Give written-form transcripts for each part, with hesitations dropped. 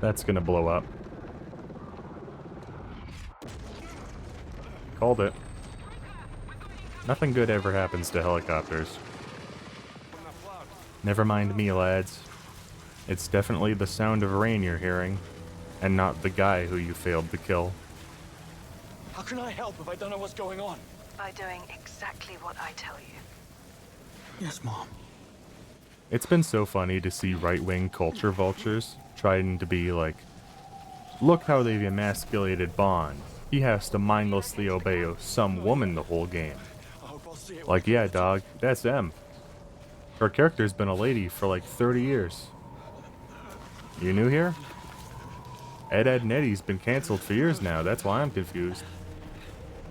That's gonna blow up. Called it. Nothing good ever happens to helicopters. Never mind me, lads. It's definitely the sound of rain you're hearing, and not the guy who you failed to kill. How can I help if I don't know what's going on? By doing exactly what I tell you. Yes, Mom. It's been so funny to see right-wing culture vultures trying to be like, look how they've emasculated Bond. He has to mindlessly obey some woman the whole game. I hope I'll see it. Like, yeah, dog, that's M. Her character's been a lady for like 30 years. You new here? Ed, Ed, and Eddie's been cancelled for years now, that's why I'm confused.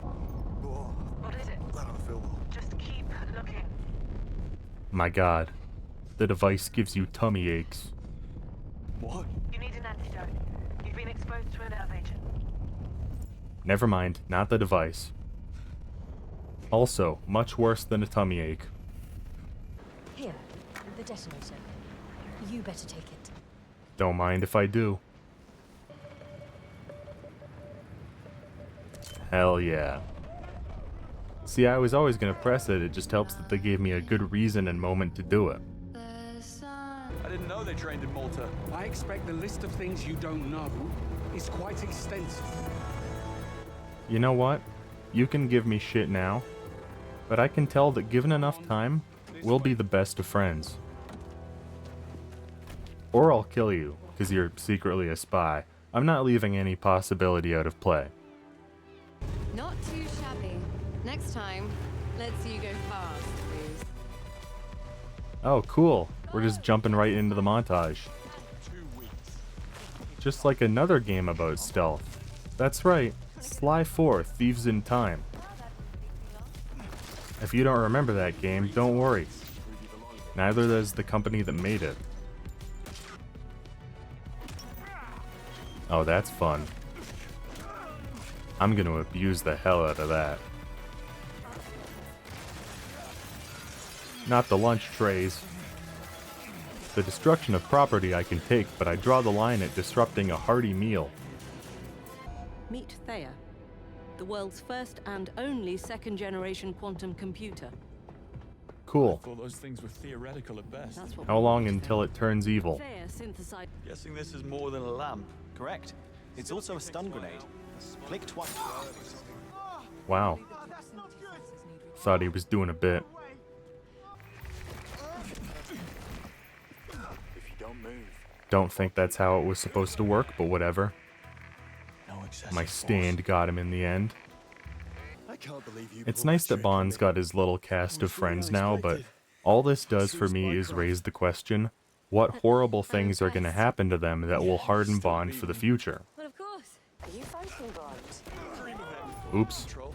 What is it? I don't feel well. Just keep looking. My god. The device gives you tummy aches. What? You need an antidote. You've been exposed to a nerve agent. Never mind, not the device. Also, much worse than a tummy ache. Here, the detonator. You better take it. Don't mind if I do. Hell yeah. See, I was always gonna press it, it just helps that they gave me a good reason and moment to do it. I didn't know they trained in Malta. I expect the list of things you don't know is quite extensive. You know what? You can give me shit now, but I can tell that given enough time, we'll be the best of friends. Or I'll kill you, because you're secretly a spy. I'm not leaving any possibility out of play. Not too shabby. Next time, let's see you go fast, please. Oh, cool. We're just jumping right into the montage. 2 weeks. Just like another game about stealth. That's right, Sly 4, Thieves in Time. If you don't remember that game, don't worry. Neither does the company that made it. Oh, that's fun. I'm gonna abuse the hell out of that. Not the lunch trays. The destruction of property I can take, but I draw the line at disrupting a hearty meal. Meet Thea, the world's first and only second-generation quantum computer. Cool. I thought those things were theoretical at best. That's what How we long want to until it turns evil? Thea synthesized. Guessing this is more than a lamp, correct? It's also a stun grenade. Click twice. Wow. Thought he was doing a bit. If you don't move, Don't think that's how it was supposed to work, but whatever. no excessive My force. stand got him in the end. I can't believe you It's pulled nice that trick Bond's on me. got his little cast of friends Fully now, but unexpected. all this does for me is raise the question, what horrible things are going to happen to them that will harden Bond for the future? Well, of course. Are you fighting Bond? Dream of it. Oops, Control.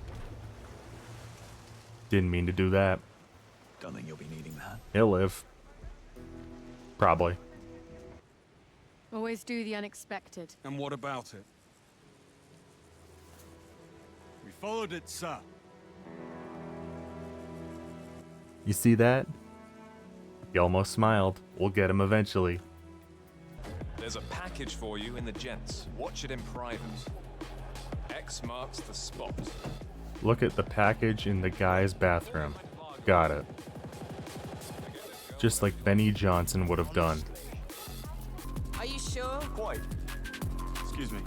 didn't mean to do that. Don't think you'll be needing that. He'll live. Probably. Always do the unexpected. And what about it? We followed it, sir. You see that? He almost smiled. We'll get him eventually. There's a package for you in the gents. Watch it in private. X marks the spot. Look at the package in the guy's bathroom. Got it. Just like Benny Johnson would have done. Are you sure? Quite. Excuse me.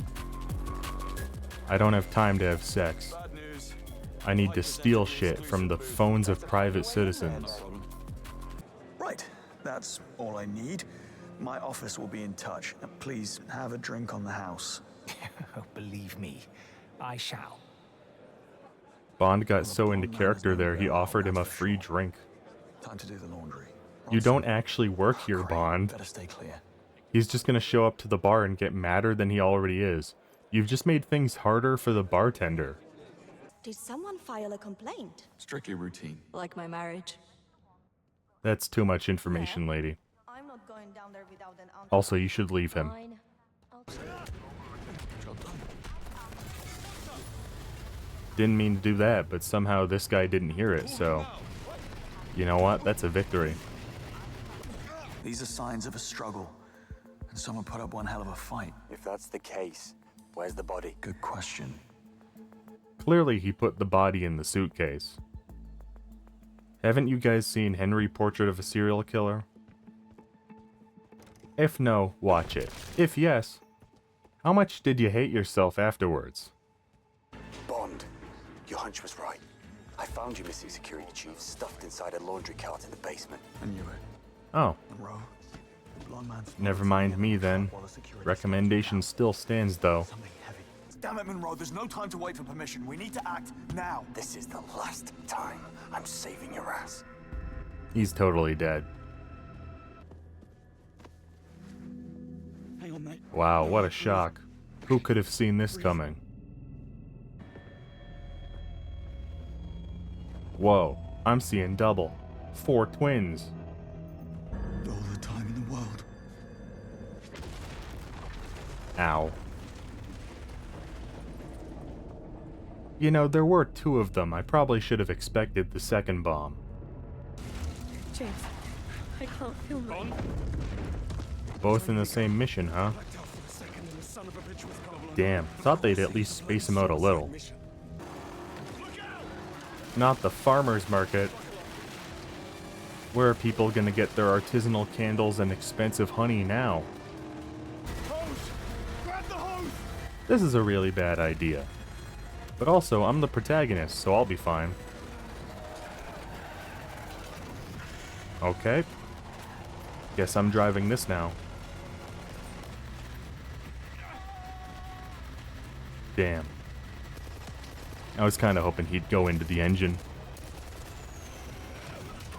I don't have time to have sex. Bad news. I need to steal shit from the phones of private citizens. Right. That's all I need. My office will be in touch. Please have a drink on the house. Believe me, I shall. Bond got so into character there, he offered him a free drink. Time to do the laundry. You don't actually work here, Bond. Better stay clear. He's just gonna show up to the bar and get madder than he already is. You've just made things harder for the bartender. Did someone file a complaint? Strictly routine. Like my marriage? That's too much information, lady. I'm not going down there without an answer. Also, you should leave him. Fine. I'll Job done. Didn't mean to do that, but somehow this guy didn't hear it, so... You know what? That's a victory. These are signs of a struggle. And Someone put up one hell of a fight. If that's the case, where's the body? Good question. Clearly he put the body in the suitcase. Haven't you guys seen Henry Portrait of a Serial Killer? If no, watch it. If yes, how much did you hate yourself afterwards? Bond, your hunch was right. I found your missing security chief stuffed inside a laundry cart in the basement. I knew it. Oh, Monroe. The blonde man's never mind me then. Recommendation still stands though. Something heavy. Damn it, Monroe, there's no time to wait for permission. We need to act now. This is the last time I'm saving your ass. He's totally dead. Hang on, mate. Wow, what a shock. Who could have seen this coming? Whoa, I'm seeing double. 4 twins. All the time in the world. Ow. You know, there were 2 of them. I probably should have expected the second bomb. James, I can't feel right. Both in the same mission, huh? Damn, thought they'd at least space him out a little. Not the farmer's market. Where are people gonna get their artisanal candles and expensive honey now? This is a really bad idea. But also, I'm the protagonist, so I'll be fine. Okay. Guess I'm driving this now. Damn. I was kinda hoping he'd go into the engine.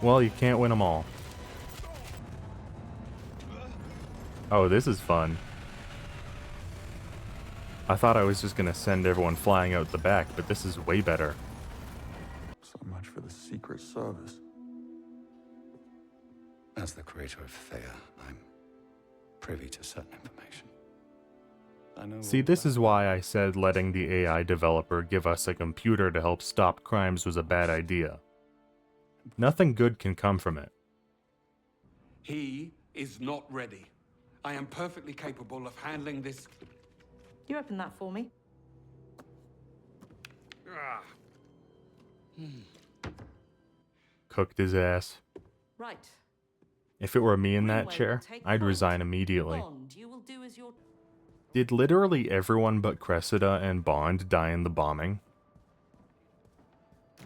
Well, you can't win them all. Oh, this is fun. I thought I was just gonna send everyone flying out the back, but this is way better. So much for the Secret Service. As the creator of Thea, I'm privy to certain information. I know. See, this is why I said letting the AI developer give us a computer to help stop crimes was a bad idea. Nothing good can come from it. He is not ready. I am perfectly capable of handling this. You open that for me? Cooked his ass. Right. If it were me in that Greenway chair, will take I'd point. resign immediately. Bond, you will do as you're... Did literally everyone but Cressida and Bond die in the bombing?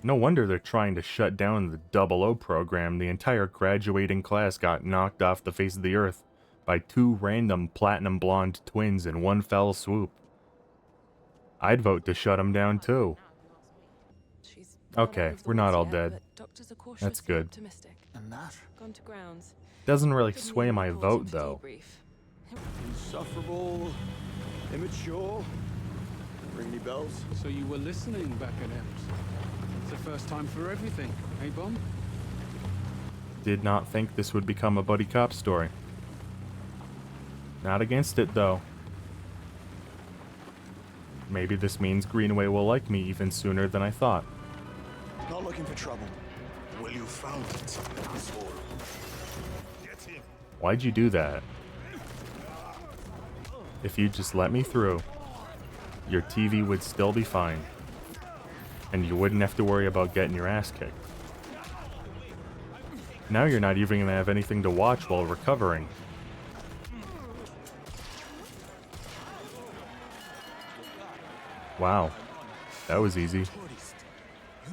No wonder they're trying to shut down the 00 program. The entire graduating class got knocked off the face of the earth by 2 random platinum blonde twins in one fell swoop. I'd vote to shut them down too. Okay, we're not all dead. That's good. And that? Gone to grounds. Doesn't really sway my vote though. Insufferable, immature. Ring any bells? So you were listening back at Ems. It's the first time for everything, hey, Bond? Did not think this would become a buddy cop story. Not against it though. Maybe this means Greenway will like me even sooner than I thought. Not looking for trouble. Well, you found it, asshole. Get him. Why'd you do that? If you just let me through, your TV would still be fine. And you wouldn't have to worry about getting your ass kicked. Now you're not even gonna have anything to watch while recovering. Wow, that was easy. You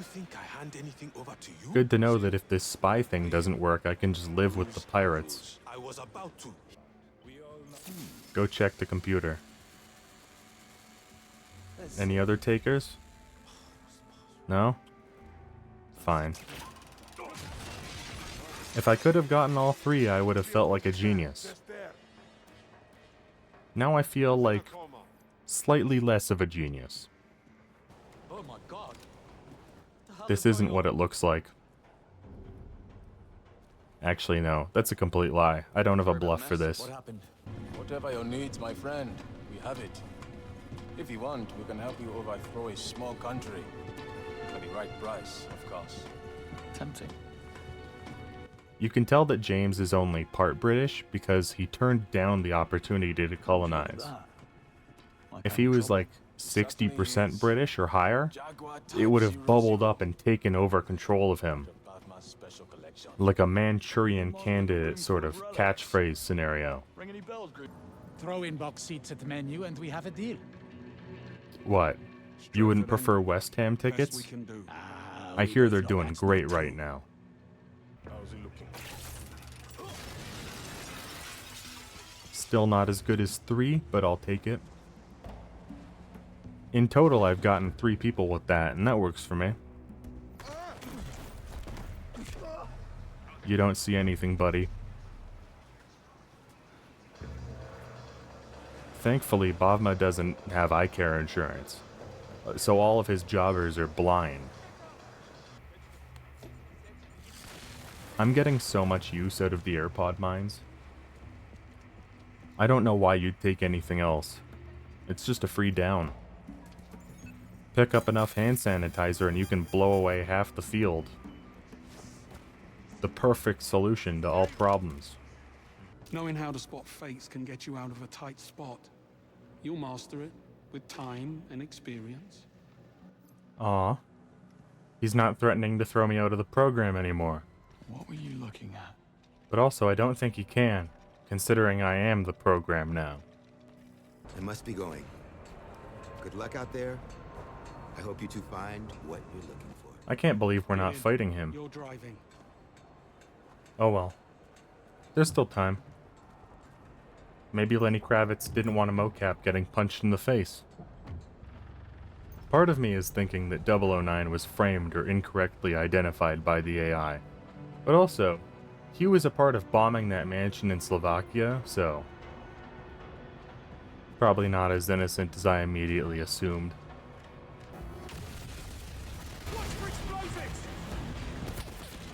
think I hand anything over to you? Good to know that if this spy thing doesn't work, I can just live with the pirates. I was about to. Go check the computer. Any other takers? No? Fine. If I could have gotten all 3, I would have felt like a genius. Now I feel like slightly less of a genius. Oh my God. This isn't what it looks like. Actually, no. That's a complete lie. I don't have a bluff for this. What happened? Whatever your needs, my friend, we have it. If you want, we can help you overthrow a small country. For the right price, of course. Tempting. You can tell that James is only part British because he turned down the opportunity to colonize. If he was like 60% British or higher, it would have bubbled up and taken over control of him. Like a Manchurian candidate sort of catchphrase scenario. Throw in box seats at the menu and we have a deal. What? You wouldn't prefer West Ham tickets? I hear they're doing great right now. Still not as good as 3, but I'll take it. In total, I've gotten 3 people with that, and that works for me. You don't see anything, buddy. Thankfully, Bavma doesn't have eye care insurance, so all of his jobbers are blind. I'm getting so much use out of the AirPod mines. I don't know why you'd take anything else. It's just a free down. Pick up enough hand sanitizer and you can blow away half the field. The perfect solution to all problems. Knowing how to spot fakes can get you out of a tight spot. You'll master it with time and experience. Aw. He's not threatening to throw me out of the program anymore. What were you looking at? But also, I don't think he can, considering I am the program now. I must be going. Good luck out there. I hope you two find what you're looking for. I can't believe we're not fighting him. You're driving. Oh well. There's still time. Maybe Lenny Kravitz didn't want a mocap getting punched in the face. Part of me is thinking that 009 was framed or incorrectly identified by the AI. But also, he was a part of bombing that mansion in Slovakia, so probably not as innocent as I immediately assumed.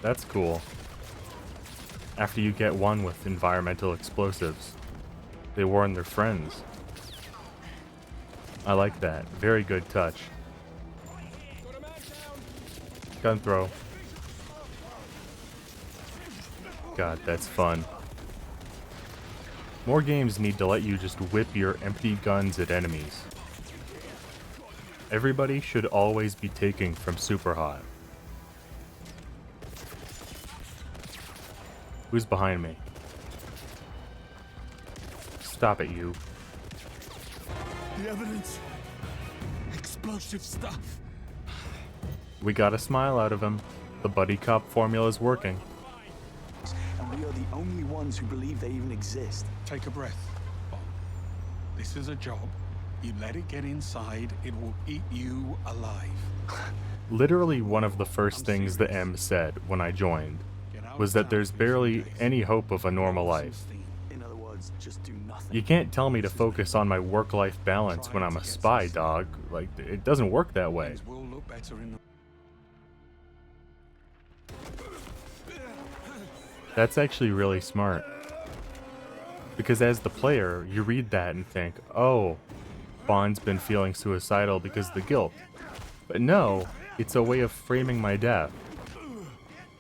That's cool. After you get one with environmental explosives, they warn their friends. I like that. Very good touch. Gun throw. God, that's fun. More games need to let you just whip your empty guns at enemies. Everybody should always be taking from Super Hot. Who's behind me? Stop it, you. The evidence. Explosive stuff. We got a smile out of him. The buddy cop formula's working. And we are the only ones who believe they even exist. Take a breath. This is a job. You let it get inside, it will eat you alive. Literally one of the first things the M said when I joined was that there's barely any hope of a normal life. In other words, just do nothing. You can't tell me to focus on my work-life balance when I'm a spy, dog. Like, it doesn't work that way. That's actually really smart. Because as the player, you read that and think, oh, Bond's been feeling suicidal because of the guilt. But no, it's a way of framing my death.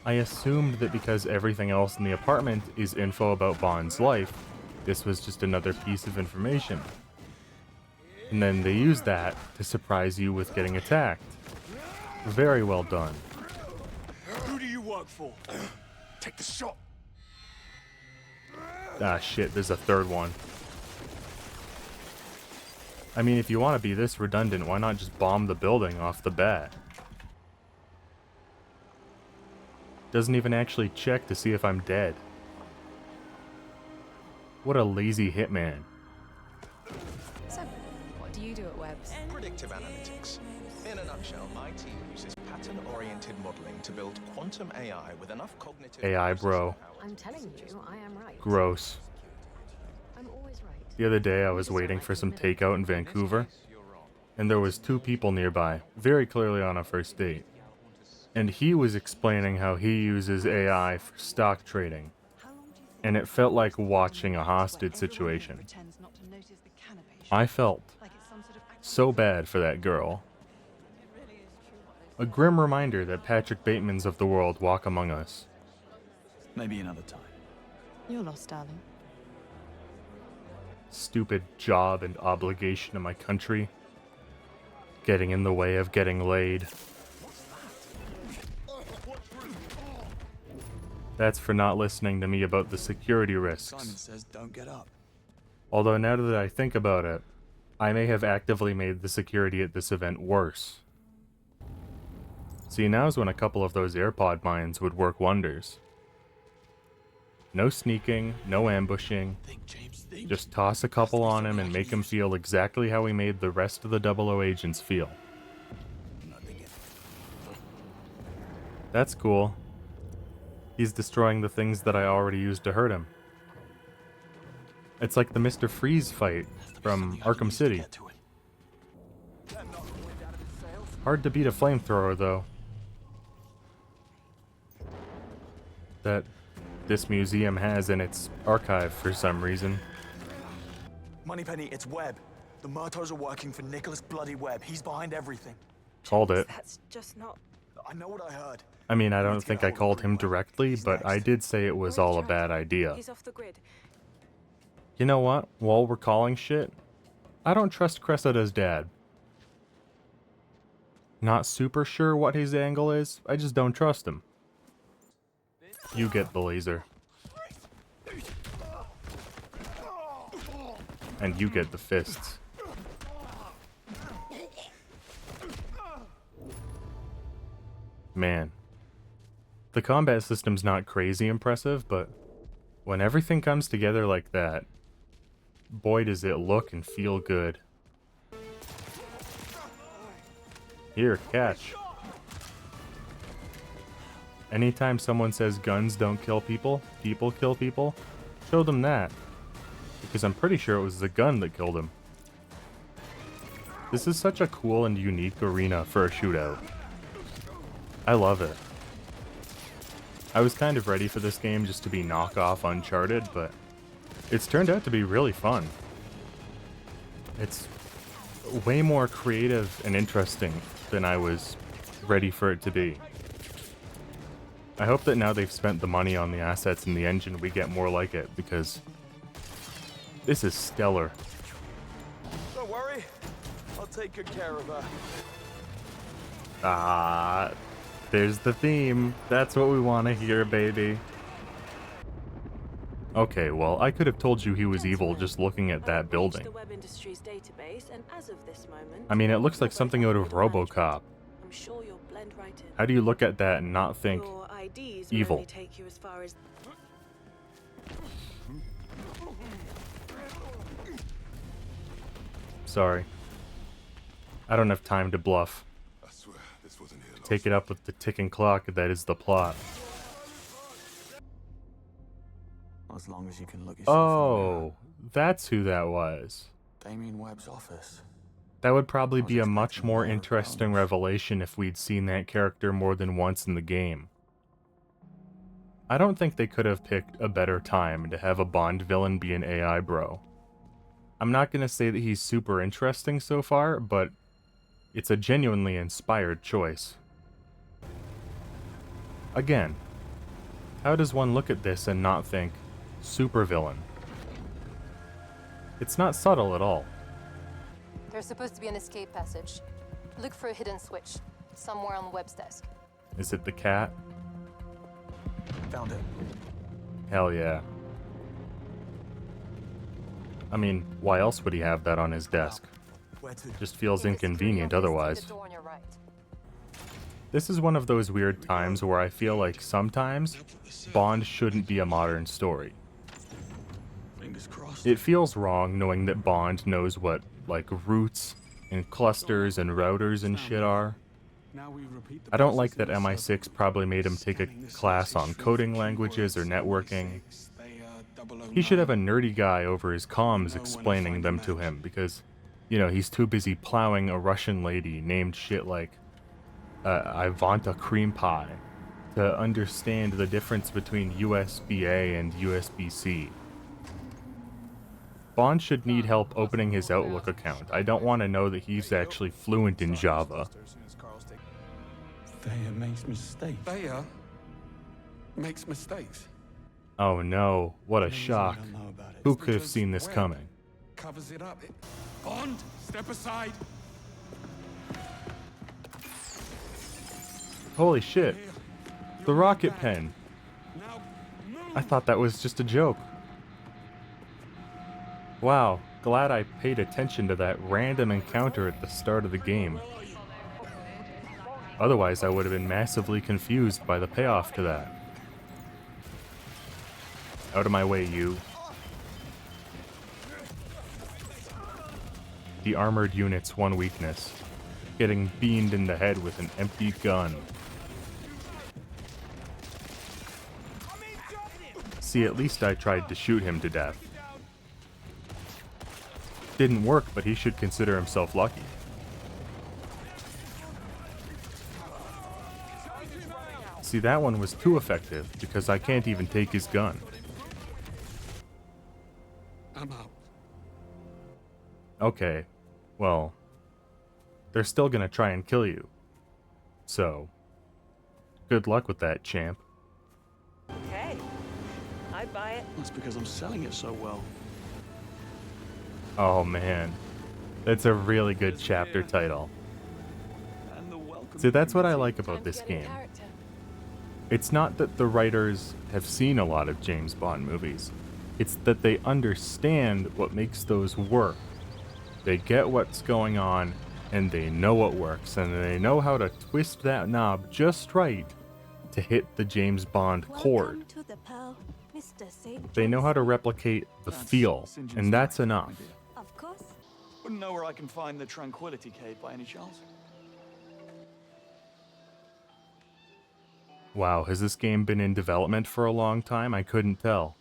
I assumed that because everything else in the apartment is info about Bond's life, this was just another piece of information. And then they use that to surprise you with getting attacked. Very well done. Who do you work for? Take the shot. Ah shit, there's a third one. I mean, if you want to be this redundant, why not just bomb the building off the bat? Doesn't even actually check to see if I'm dead. What a lazy hitman. So, what do you do at Webb's? Predictive analytics. In a nutshell, my team uses pattern-oriented modeling to build quantum AI with enough cognitive... AI, bro. I'm telling you, I am right. Gross. I'm always right. The other day I was waiting for some takeout in Vancouver, and there was 2 people nearby, very clearly on a first date. And he was explaining how he uses AI for stock trading. And it felt like watching a hostage situation. I felt so bad for that girl. A grim reminder that Patrick Batemans of the world walk among us. Maybe another time. You're lost, darling. Stupid job and obligation to my country. Getting in the way of getting laid. That's for not listening to me about the security risks. Simon says don't get up. Although now that I think about it, I may have actively made the security at this event worse. See, now's when a couple of those AirPod mines would work wonders. No sneaking, no ambushing. Just toss a couple on him and make him feel exactly how we made the rest of the 00 agents feel. That's cool. He's destroying the things that I already used to hurt him. It's like the Mr. Freeze fight from Arkham City. Hard to beat a flamethrower, though. That this museum has in its archive for some reason. Moneypenny, it's Webb. The Murtaugh are working for Nicholas Bloody Webb. He's behind everything. Called it. That's just not... I know what I heard. I mean, I don't think I called him directly, but I did say it was all a bad idea. He's off the grid. You know what? While we're calling shit, I don't trust Cressida's dad. Not super sure what his angle is, I just don't trust him. You get the laser. And you get the fists. Man. The combat system's not crazy impressive, but when everything comes together like that, boy does it look and feel good. Here, catch. Anytime someone says guns don't kill people, people kill people, show them that. Because I'm pretty sure it was the gun that killed him. This is such a cool and unique arena for a shootout. I love it. I was kind of ready for this game just to be knockoff Uncharted, but it's turned out to be really fun. It's way more creative and interesting than I was ready for it to be. I hope that now they've spent the money on the assets and the engine, we get more like it, because this is stellar. Don't worry, I'll take good care of her. Ah, there's the theme. That's what we want to hear, baby. Okay, well, I could have told you he was evil just looking at that building. I mean, it looks like something out of RoboCop. How do you look at that and not think evil? Sorry. I don't have time to bluff. Take it up with the ticking clock that is the plot. As long as you can look yourself Oh, that's who that was. Damien Webb's office. That would probably be a much more interesting revelation if we'd seen that character more than once in the game. I don't think they could have picked a better time to have a Bond villain be an AI bro. I'm not gonna say that he's super interesting so far, but it's a genuinely inspired choice. Again, how does one look at this and not think, supervillain? It's not subtle at all. There's supposed to be an escape passage. Look for a hidden switch, somewhere on Webb's desk. Is it the cat? Found it. Hell yeah. I mean, why else would he have that on his desk? Just feels inconvenient otherwise. This is one of those weird times where I feel like sometimes Bond shouldn't be a modern story. It feels wrong knowing that Bond knows what, like, roots and clusters and routers and shit are. I don't like that MI6 probably made him take a class on coding languages or networking. He should have a nerdy guy over his comms explaining them to him because, you know, he's too busy plowing a Russian lady named shit like Ivanta Cream Pie to understand the difference between USB-A and USB-C. Bond should need help opening his Outlook account. I don't want to know that he's actually fluent in Java. Thea makes mistakes. Thea makes mistakes. Oh no, what a shock. Who could have seen this coming? Covers it up. Bond, step aside. Holy shit. The rocket pen. I thought that was just a joke. Wow, glad I paid attention to that random encounter at the start of the game. Otherwise, I would have been massively confused by the payoff to that. Out of my way, you. The armored unit's one weakness. Getting beamed in the head with an empty gun. See, at least I tried to shoot him to death. Didn't work, but he should consider himself lucky. See, that one was too effective, because I can't even take his gun. I'm out. Okay, well, they're still gonna try and kill you. So, good luck with that, champ. Okay. I'd buy it. That's because I'm selling it so well. Oh man, that's a really good chapter title. See, that's what I like about this game. It's not that the writers have seen a lot of James Bond movies. It's that they understand what makes those work. They get what's going on, and they know what works, and they know how to twist that knob just right to hit the James Bond chord. Welcome to the Pearl, Mr. St. They know how to replicate the feel, and that's enough. Of course. Wouldn't know where I can find the Tranquility Cave by any chance. Wow, has this game been in development for a long time? I couldn't tell.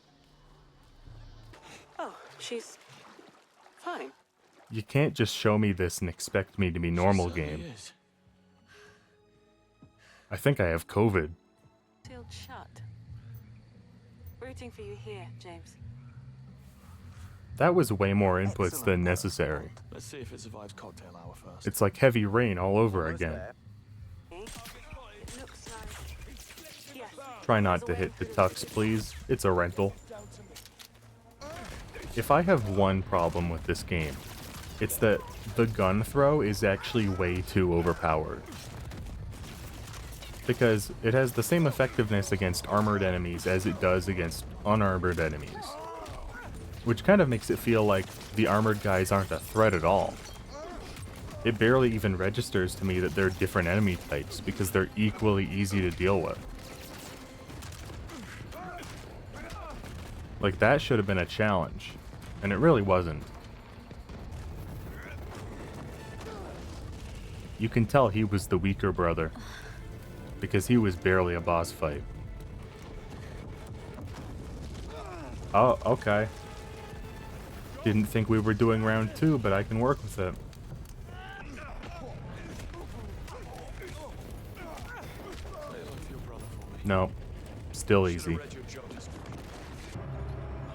Oh, she's fine. You can't just show me this and expect me to be normal game. I think I have COVID. Sealed shut. Rooting for you here, James. That was way more inputs than necessary. Let's see if it survives cocktail hour first. It's like heavy rain all over again. Try not to hit the tux, please. It's a rental. If I have one problem with this game, it's that the gun throw is actually way too overpowered. Because it has the same effectiveness against armored enemies as it does against unarmored enemies. Which kind of makes it feel like the armored guys aren't a threat at all. It barely even registers to me that they're different enemy types because they're equally easy to deal with. Like, that should have been a challenge, and it really wasn't. You can tell he was the weaker brother, because he was barely a boss fight. Oh, okay. Didn't think we were doing round 2, but I can work with it. No, still easy.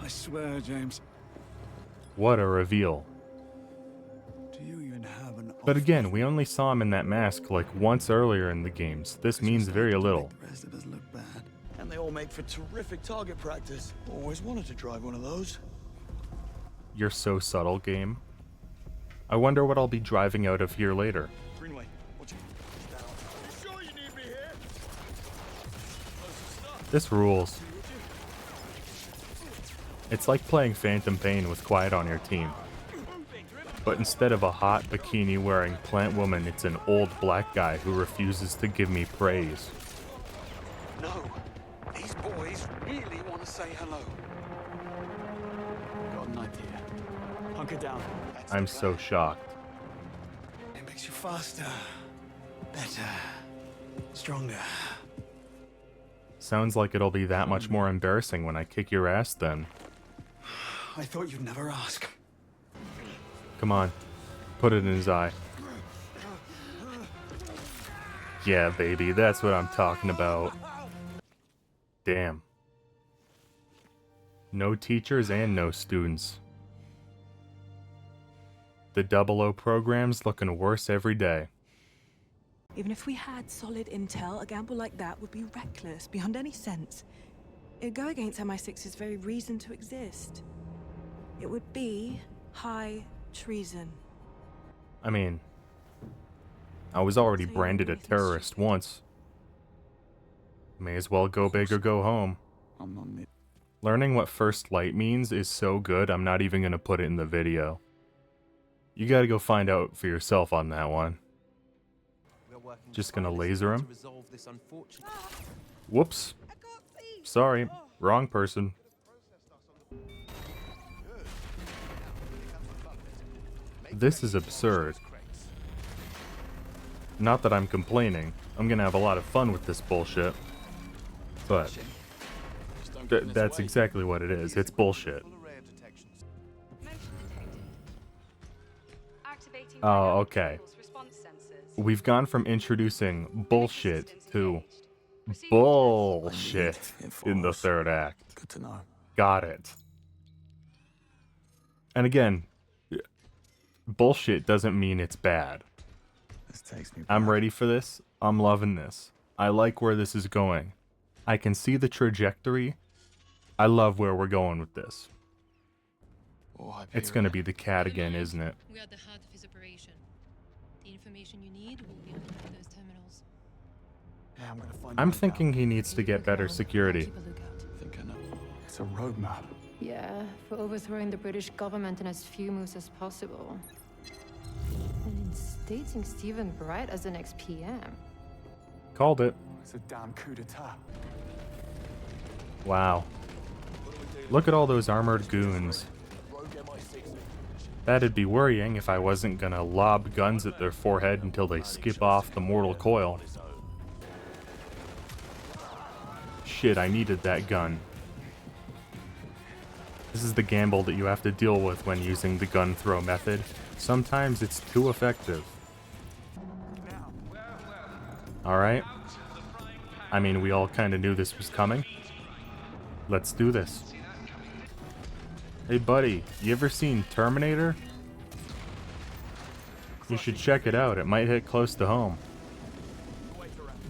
I swear, James. What a reveal. Do you even have an But again, we only saw him in that mask like once earlier in the games. This means very little. The rest of us look bad. And they all make for terrific target practice. Always wanted to drive one of those. You're so subtle, game. I wonder what I'll be driving out of here later. Greenway, watch it. Down. You sure you need me here? This rules. It's like playing Phantom Pain with Quiet on your team. But instead of a hot bikini-wearing plant woman, it's an old black guy who refuses to give me praise. No, these boys really want to say hello. Got an idea. Hunker down. I'm so shocked. It makes you faster, better, stronger. Sounds like it'll be that much more embarrassing when I kick your ass then. I thought you'd never ask. Come on, put it in his eye. Yeah, baby, that's what I'm talking about. Damn. No teachers and no students. The 00 program's looking worse every day. Even if we had solid intel, a gamble like that would be reckless, beyond any sense. It'd go against MI6's very reason to exist. It would be high treason. I mean, I was already So you branded a wouldn't do anything terrorist stupid. once. May as well go big or go home. I'm not near. Learning what first light means is so good, I'm not even gonna put it in the video. You gotta go find out for yourself on that one. Just gonna laser him. Whoops. Sorry, wrong person. This is absurd. Not that I'm complaining. I'm gonna have a lot of fun with this bullshit. But that's exactly what it is. It's bullshit. Oh, okay. We've gone from introducing bullshit to bullshit in the third act. Good to know. Got it. And again, bullshit doesn't mean it's bad. This takes me I'm back. ready for this. I'm loving this. I like where this is going. I can see the trajectory. I love where we're going with this. Oh, It's gonna be the cat again, isn't it? We are at the heart of his operation. The information you need will be on those terminals. Yeah, I'm gonna find I'm out thinking he needs to get better security. Keep a lookout. now. I think I know. It's a roadmap. Yeah, for overthrowing the British government in as few moves as possible. And instating Stephen Bright as the next PM. Called it. It's a damn coup d'etat. Wow. Look at all those armored goons. That'd be worrying if I wasn't gonna lob guns at their forehead until they skip off the mortal coil. Shit, I needed that gun. This is the gamble that you have to deal with when using the gun throw method. Sometimes it's too effective. Alright. I mean, we all kind of knew this was coming. Let's do this. Hey buddy, you ever seen Terminator? You should check it out, it might hit close to home.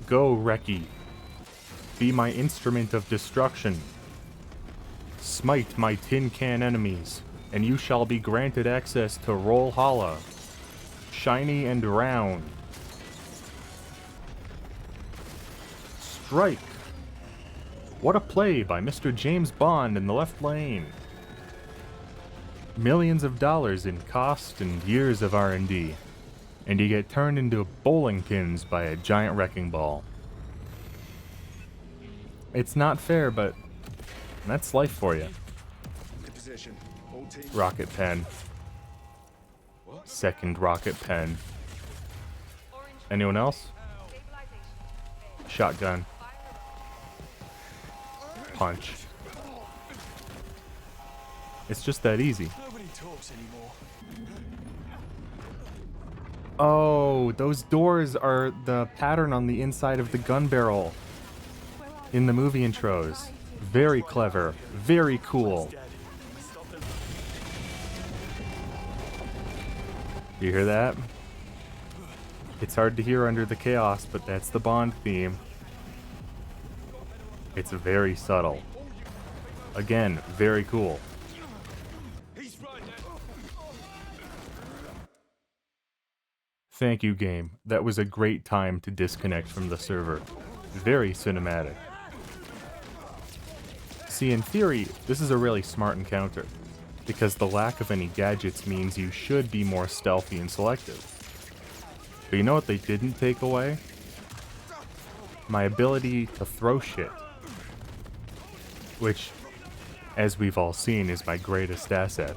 Go, Reki. Be my instrument of destruction. Smite my tin can enemies, and you shall be granted access to Roll-Halla. Shiny and round. Strike! What a play by Mr. James Bond in the left lane. Millions of dollars in cost and years of R&D, and you get turned into bowling pins by a giant wrecking ball. It's not fair, but that's life for you. Rocket pen. Second rocket pen. Anyone else? Shotgun. Punch. It's just that easy. Nobody talks anymore. Oh, those doors are the pattern on the inside of the gun barrel in the movie intros. Very clever. Very cool. You hear that? It's hard to hear under the chaos, but that's the Bond theme. It's very subtle. Again, very cool. Thank you, game. That was a great time to disconnect from the server. Very cinematic. See, in theory, this is a really smart encounter, because the lack of any gadgets means you should be more stealthy and selective. But you know what they didn't take away? My ability to throw shit. Which, as we've all seen, is my greatest asset.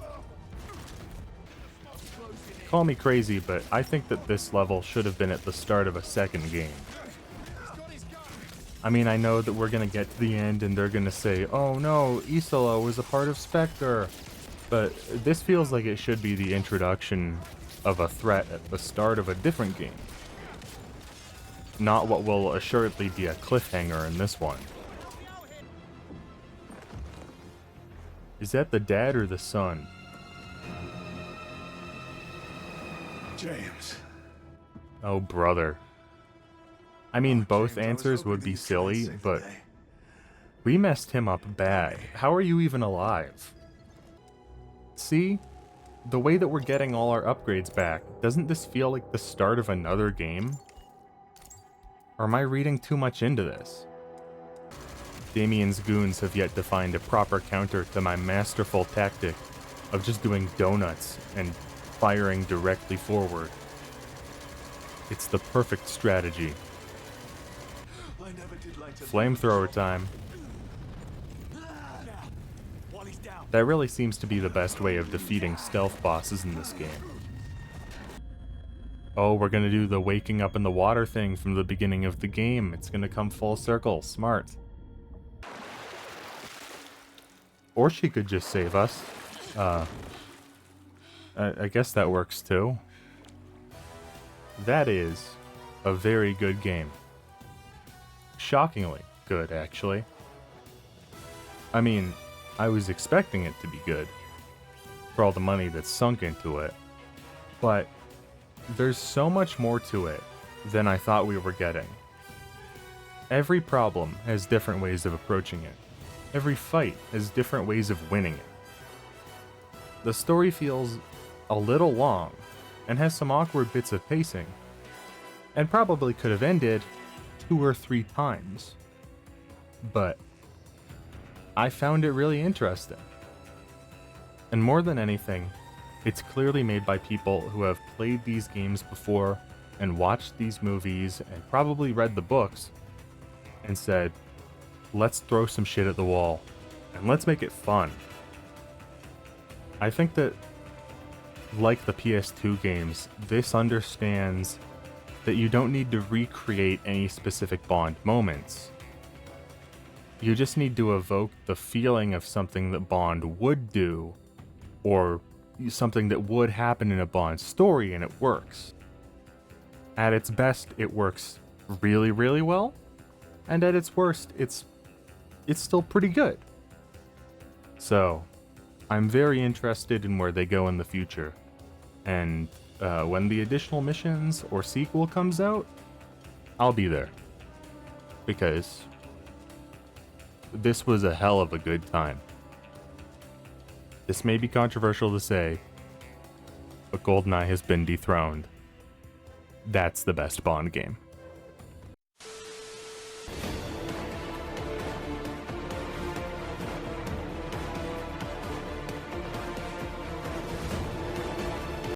Call me crazy, but I think that this level should have been at the start of a second game. I mean, I know that we're gonna get to the end and they're gonna say, oh no, Isola was a part of Spectre. But this feels like it should be the introduction of a threat at the start of a different game. Not what will assuredly be a cliffhanger in this one. Is that the dad or the son? James. Oh, brother. I mean, both answers would be silly, but We messed him up bad. How are you even alive? See? The way that we're getting all our upgrades back, doesn't this feel like the start of another game? Or am I reading too much into this? Damien's goons have yet to find a proper counter to my masterful tactic of just doing donuts and firing directly forward. It's the perfect strategy. Flamethrower time. That really seems to be the best way of defeating stealth bosses in this game. Oh, we're gonna do the waking up in the water thing from the beginning of the game. It's gonna come full circle. Smart. Or she could just save us. I guess that works too. That is a very good game. Shockingly good, actually. I mean, I was expecting it to be good for all the money that's sunk into it, but there's so much more to it than I thought we were getting. Every problem has different ways of approaching it. Every fight has different ways of winning it. The story feels a little long and has some awkward bits of pacing, and probably could have ended 2 or 3 times. But I found it really interesting. And more than anything, it's clearly made by people who have played these games before and watched these movies and probably read the books and said, let's throw some shit at the wall and let's make it fun. I think that, like the PS2 games, this understands that you don't need to recreate any specific Bond moments. You just need to evoke the feeling of something that Bond would do, or something that would happen in a Bond story, and it works. At its best, it works really, really well, and at its worst, it's still pretty good. So, I'm very interested in where they go in the future, and when the additional missions or sequel comes out, I'll be there, because this was a hell of a good time. This may be controversial to say, but GoldenEye has been dethroned. That's the best Bond game.